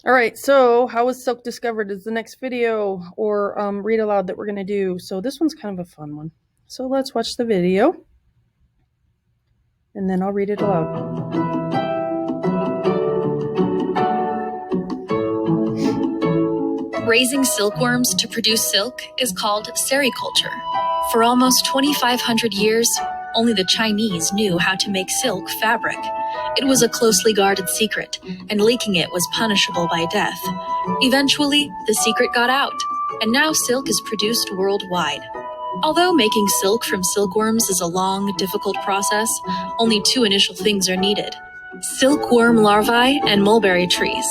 All right, so how was silk discovered is the next video or read aloud that we're going to do. So this one's kind of a fun one. So let's watch the video and then I'll read it aloud. Raising silkworms to produce silk is called sericulture. For almost 2,500 years, only the Chinese knew how to make silk fabric. It was a closely guarded secret, and leaking it was punishable by death. Eventually, the secret got out, and now silk is produced worldwide. Although making silk from silkworms is a long, difficult process, only two initial things are needed: silkworm larvae and mulberry trees.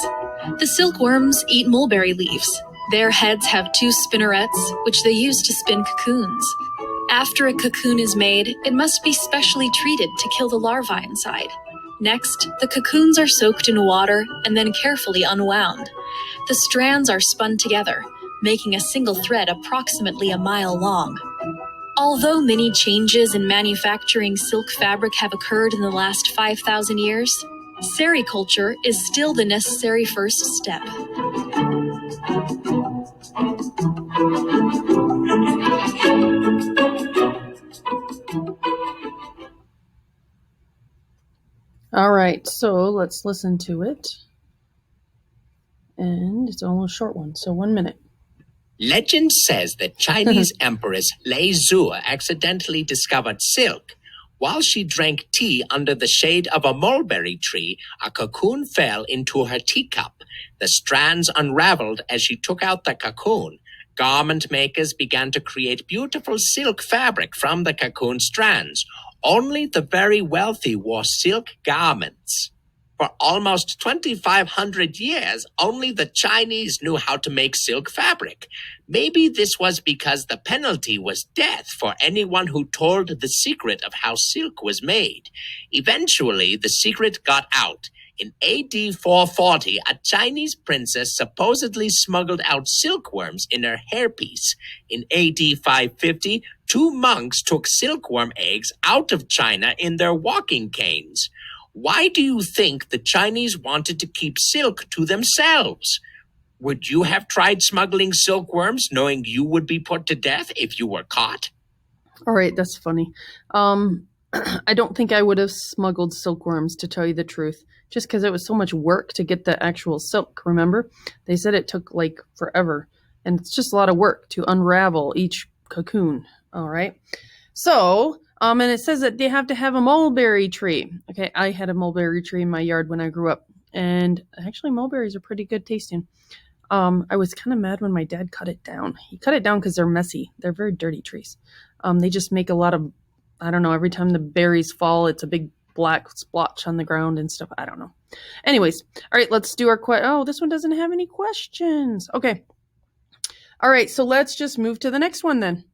The silkworms eat mulberry leaves. Their heads have two spinnerets, which they use to spin cocoons. After a cocoon is made, it must be specially treated to kill the larvae inside. Next, the cocoons are soaked in water and then carefully unwound. The strands are spun together, making a single thread approximately a mile long. Although many changes in manufacturing silk fabric have occurred in the last 5,000 years, sericulture is still the necessary first step. All right, so let's listen to it. And it's only a short one, so 1 minute. Legend says that Chinese Empress Lei Zhu accidentally discovered silk. While she drank tea under the shade of a mulberry tree, a cocoon fell into her teacup. The strands unraveled as she took out the cocoon. Garment makers began to create beautiful silk fabric from the cocoon strands. Only the very wealthy wore silk garments. For almost 2,500 years, only the Chinese knew how to make silk fabric. Maybe this was because the penalty was death for anyone who told the secret of how silk was made. Eventually, the secret got out. In AD 440, a Chinese princess supposedly smuggled out silkworms in her hairpiece. In AD 550, two monks took silkworm eggs out of China in their walking canes. Why do you think the Chinese wanted to keep silk to themselves? Would you have tried smuggling silkworms knowing you would be put to death if you were caught? All right, that's funny. I don't think I would have smuggled silkworms, to tell you the truth, just because it was so much work to get the actual silk, remember? They said it took like forever, and it's just a lot of work to unravel each cocoon, all right? So, and it says that they have to have a mulberry tree. Okay, I had a mulberry tree in my yard when I grew up, and actually mulberries are pretty good tasting. I was kind of mad when my dad cut it down. He cut it down because they're messy. They're very dirty trees. They just make a lot of, I don't know, every time the berries fall, it's a big black splotch on the ground and stuff. I don't know. Anyways, all right, let's do our oh, this one doesn't have any questions. Okay. All right, so let's just move to the next one then.